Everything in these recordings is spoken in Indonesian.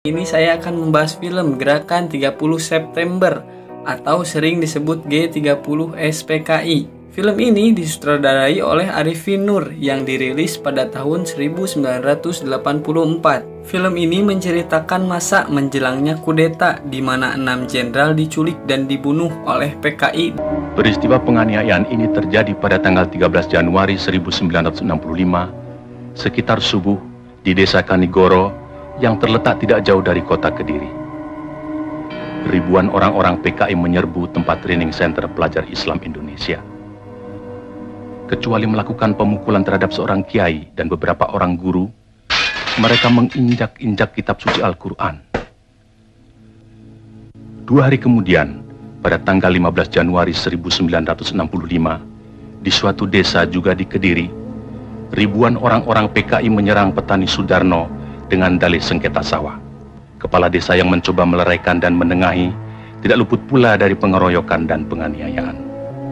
Ini saya akan membahas film Gerakan 30 September atau sering disebut G30 SPKI. Film ini disutradarai oleh Arifin Nur yang dirilis pada tahun 1984. Film ini menceritakan masa menjelangnya kudeta di mana 6 jenderal diculik dan dibunuh oleh PKI. Peristiwa penganiayaan ini terjadi pada tanggal 13 Januari 1965 sekitar subuh di Desa Kanigoro yang terletak tidak jauh dari kota Kediri. Ribuan orang-orang PKI menyerbu tempat training center pelajar Islam Indonesia. Kecuali melakukan pemukulan terhadap seorang kiai dan beberapa orang guru, mereka menginjak-injak kitab suci Al-Quran. 2 hari kemudian, pada tanggal 15 Januari 1965, di suatu desa juga di Kediri, ribuan orang-orang PKI menyerang petani Sudarno dengan dalih sengketa sawah. Kepala desa yang mencoba meleraikan dan menengahi tidak luput pula dari pengeroyokan dan penganiayaan.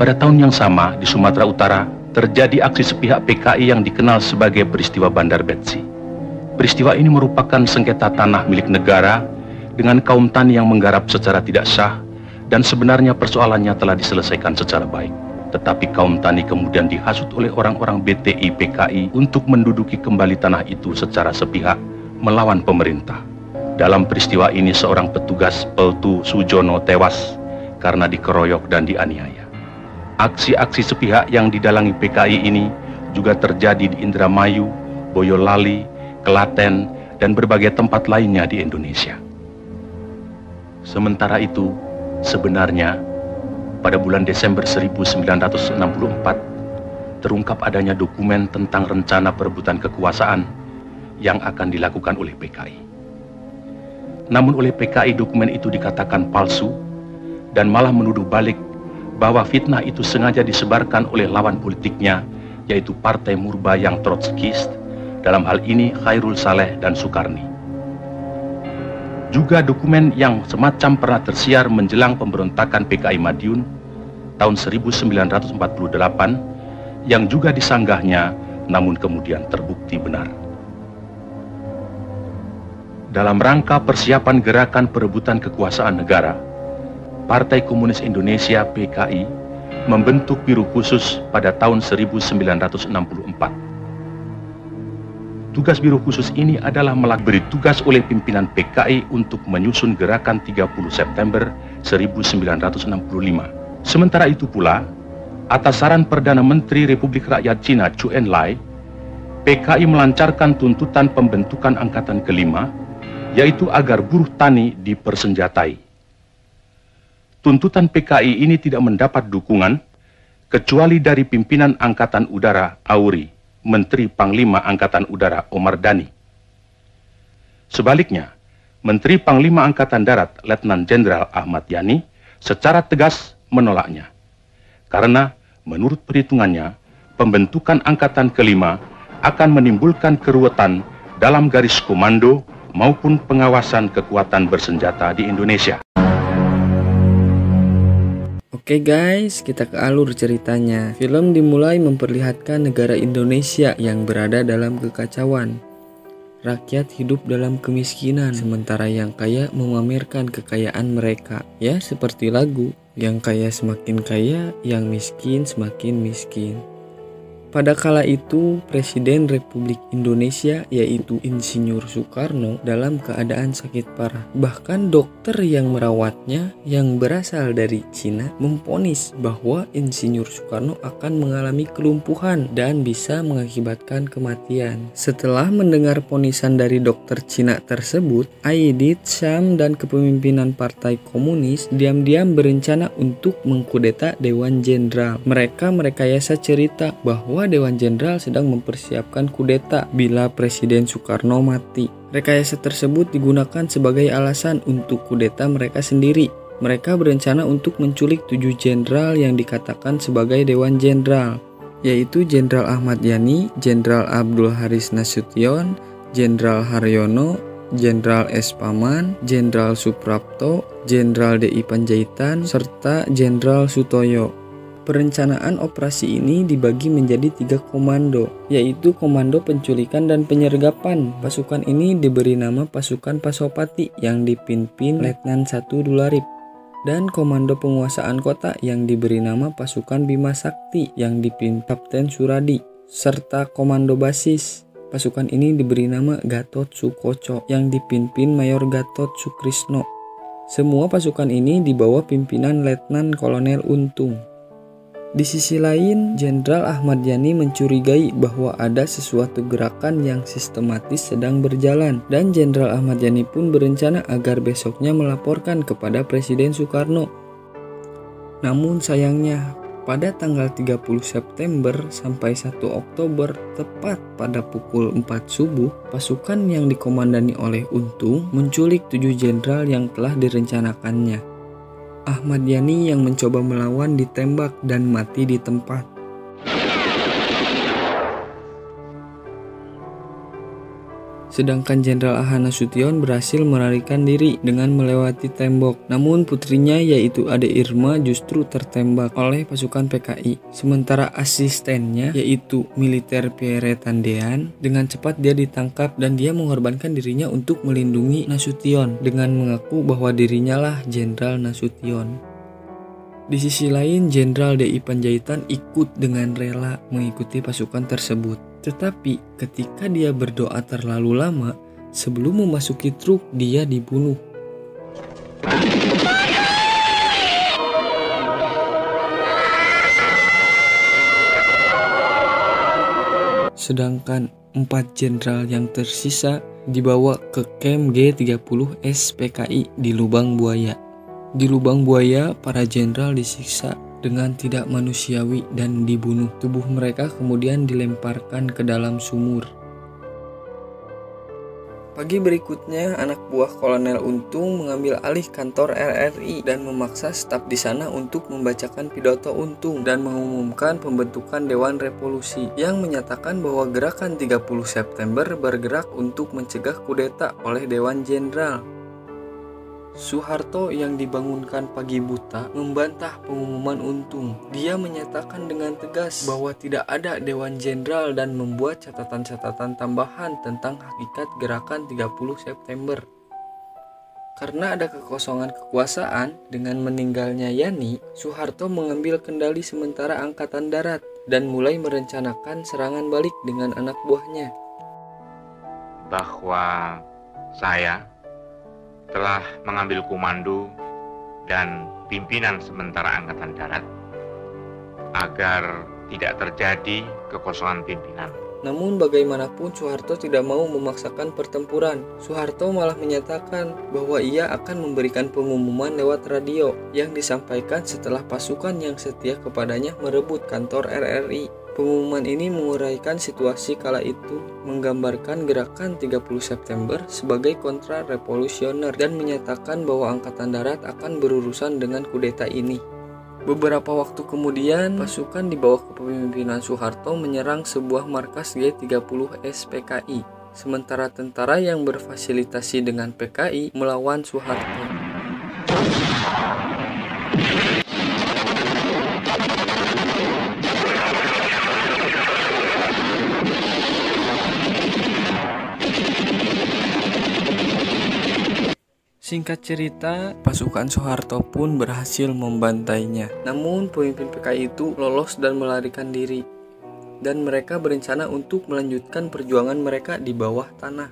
Pada tahun yang sama di Sumatera Utara terjadi aksi sepihak PKI yang dikenal sebagai peristiwa Bandar Betsi. Peristiwa ini merupakan sengketa tanah milik negara dengan kaum tani yang menggarap secara tidak sah, dan sebenarnya persoalannya telah diselesaikan secara baik. Tetapi kaum tani kemudian dihasut oleh orang-orang BTI PKI untuk menduduki kembali tanah itu secara sepihak melawan pemerintah. Dalam peristiwa ini seorang petugas Peltu Sujono tewas karena dikeroyok dan dianiaya. Aksi-aksi sepihak yang didalangi PKI ini juga terjadi di Indramayu, Boyolali, Klaten, dan berbagai tempat lainnya di Indonesia. Sementara itu, sebenarnya pada bulan Desember 1964 terungkap adanya dokumen tentang rencana perebutan kekuasaan yang akan dilakukan oleh PKI. Namun oleh PKI dokumen itu dikatakan palsu dan malah menuduh balik bahwa fitnah itu sengaja disebarkan oleh lawan politiknya, yaitu Partai Murba yang Trotskist, dalam hal ini Khairul Saleh dan Sukarni. Juga dokumen yang semacam pernah tersiar menjelang pemberontakan PKI Madiun tahun 1948 yang juga disanggahnya namun kemudian terbukti benar. Dalam rangka persiapan gerakan perebutan kekuasaan negara, Partai Komunis Indonesia PKI membentuk Biro Khusus pada tahun 1964. Tugas Biro Khusus ini adalah beri tugas oleh pimpinan PKI untuk menyusun gerakan 30 September 1965. Sementara itu pula, atas saran Perdana Menteri Republik Rakyat Cina Zhou Enlai, PKI melancarkan tuntutan pembentukan Angkatan Kelima, yaitu agar buruh tani dipersenjatai. Tuntutan PKI ini tidak mendapat dukungan kecuali dari pimpinan Angkatan Udara Auri, Menteri Panglima Angkatan Udara Omar Dhani. Sebaliknya, Menteri Panglima Angkatan Darat Letnan Jenderal Ahmad Yani secara tegas menolaknya. Karena menurut perhitungannya, pembentukan Angkatan Kelima akan menimbulkan keruwetan dalam garis komando maupun pengawasan kekuatan bersenjata di Indonesia. Oke guys, kita ke alur ceritanya. Film dimulai memperlihatkan negara Indonesia yang berada dalam kekacauan. Rakyat hidup dalam kemiskinan, sementara yang kaya memamerkan kekayaan mereka. Ya, seperti lagu, yang kaya semakin kaya, yang miskin semakin miskin. Pada kala itu, Presiden Republik Indonesia yaitu Insinyur Soekarno dalam keadaan sakit parah. Bahkan dokter yang merawatnya yang berasal dari Cina memvonis bahwa Insinyur Soekarno akan mengalami kelumpuhan dan bisa mengakibatkan kematian. Setelah mendengar vonisan dari dokter Cina tersebut, Aidit, Syam, dan kepemimpinan Partai Komunis diam-diam berencana untuk mengkudeta Dewan Jenderal. Mereka merekayasa cerita bahwa Dewan Jenderal sedang mempersiapkan kudeta bila Presiden Soekarno mati. Rekayasa tersebut digunakan sebagai alasan untuk kudeta mereka sendiri. Mereka berencana untuk menculik 7 jenderal yang dikatakan sebagai Dewan Jenderal, yaitu Jenderal Ahmad Yani, Jenderal Abdul Haris Nasution, Jenderal Haryono, Jenderal S. Paman, Jenderal Suprapto, Jenderal D.I. Panjaitan, serta Jenderal Sutoyo. Perencanaan operasi ini dibagi menjadi 3 komando, yaitu Komando Penculikan dan Penyergapan. Pasukan ini diberi nama Pasukan Pasopati yang dipimpin Letnan 1 Dularip, dan Komando Penguasaan Kota yang diberi nama Pasukan Bima Sakti yang dipimpin Kapten Suradi, serta Komando Basis. Pasukan ini diberi nama Gatot Sukoco yang dipimpin Mayor Gatot Sukrisno. Semua pasukan ini di bawah pimpinan Letnan Kolonel Untung. Di sisi lain, Jenderal Ahmad Yani mencurigai bahwa ada sesuatu gerakan yang sistematis sedang berjalan, dan Jenderal Ahmad Yani pun berencana agar besoknya melaporkan kepada Presiden Soekarno. Namun sayangnya, pada tanggal 30 September sampai 1 Oktober, tepat pada pukul 4 subuh, pasukan yang dikomandani oleh Untung menculik 7 jenderal yang telah direncanakannya. Ahmad Yani yang mencoba melawan ditembak dan mati di tempat. Sedangkan Jenderal Ahana Sution berhasil melarikan diri dengan melewati tembok. Namun putrinya yaitu Ade Irma justru tertembak oleh pasukan PKI. Sementara asistennya yaitu militer Pierre Tandean dengan cepat dia ditangkap dan dia mengorbankan dirinya untuk melindungi Nasution dengan mengaku bahwa dirinya lah Jenderal Nasution. Di sisi lain, Jenderal D.I. Panjaitan ikut dengan rela mengikuti pasukan tersebut. Tetapi ketika dia berdoa terlalu lama, sebelum memasuki truk dia dibunuh. Sedangkan 4 jenderal yang tersisa dibawa ke Camp G30 SPKI di Lubang Buaya. Di Lubang Buaya, para jenderal disiksa dengan tidak manusiawi dan dibunuh. Tubuh mereka kemudian dilemparkan ke dalam sumur. Pagi berikutnya, anak buah Kolonel Untung mengambil alih kantor RRI dan memaksa staf di sana untuk membacakan pidato Untung dan mengumumkan pembentukan Dewan Revolusi yang menyatakan bahwa gerakan 30 September bergerak untuk mencegah kudeta oleh Dewan Jenderal. Soeharto yang dibangunkan pagi buta membantah pengumuman Untung. Dia menyatakan dengan tegas bahwa tidak ada Dewan Jenderal dan membuat catatan-catatan tambahan tentang hakikat gerakan 30 September. Karena ada kekosongan kekuasaan, dengan meninggalnya Yani, Soeharto mengambil kendali sementara Angkatan Darat dan mulai merencanakan serangan balik dengan anak buahnya. Bahwa saya telah mengambil komando dan pimpinan sementara Angkatan Darat agar tidak terjadi kekosongan pimpinan. Namun bagaimanapun Soeharto tidak mau memaksakan pertempuran. Soeharto malah menyatakan bahwa ia akan memberikan pengumuman lewat radio yang disampaikan setelah pasukan yang setia kepadanya merebut kantor RRI. Pengumuman ini menguraikan situasi kala itu, menggambarkan gerakan 30 September sebagai kontra-revolusioner dan menyatakan bahwa Angkatan Darat akan berurusan dengan kudeta ini. Beberapa waktu kemudian, pasukan di bawah kepemimpinan Soeharto menyerang sebuah markas G30 SPKI, sementara tentara yang berfasilitasi dengan PKI melawan Soeharto. Singkat cerita, pasukan Soeharto pun berhasil membantainya. Namun pemimpin PKI itu lolos dan melarikan diri. Dan mereka berencana untuk melanjutkan perjuangan mereka di bawah tanah.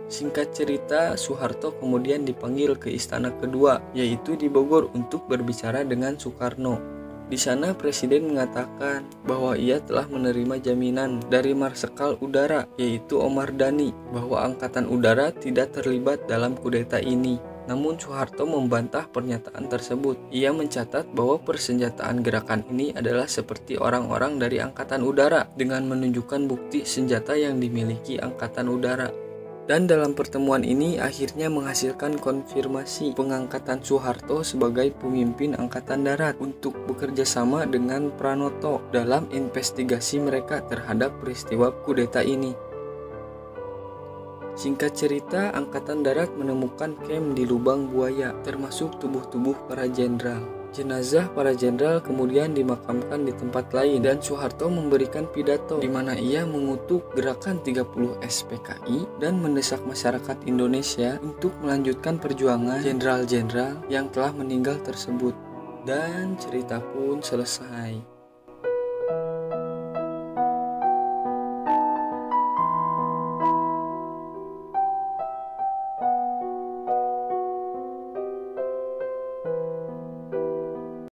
Singkat cerita, Soeharto kemudian dipanggil ke istana kedua, yaitu di Bogor untuk berbicara dengan Soekarno. Di sana Presiden mengatakan bahwa ia telah menerima jaminan dari Marsekal Udara yaitu Omar Dhani bahwa Angkatan Udara tidak terlibat dalam kudeta ini. Namun Soeharto membantah pernyataan tersebut. Ia mencatat bahwa persenjataan gerakan ini adalah seperti orang-orang dari Angkatan Udara dengan menunjukkan bukti senjata yang dimiliki Angkatan Udara. Dan dalam pertemuan ini akhirnya menghasilkan konfirmasi pengangkatan Soeharto sebagai pemimpin Angkatan Darat untuk bekerja sama dengan Pranoto dalam investigasi mereka terhadap peristiwa kudeta ini. Singkat cerita, Angkatan Darat menemukan camp di lubang buaya, termasuk tubuh-tubuh para jenderal. Jenazah para jenderal kemudian dimakamkan di tempat lain dan Soeharto memberikan pidato di mana ia mengutuk gerakan 30 SPKI dan mendesak masyarakat Indonesia untuk melanjutkan perjuangan jenderal-jenderal yang telah meninggal tersebut. Dan cerita pun selesai.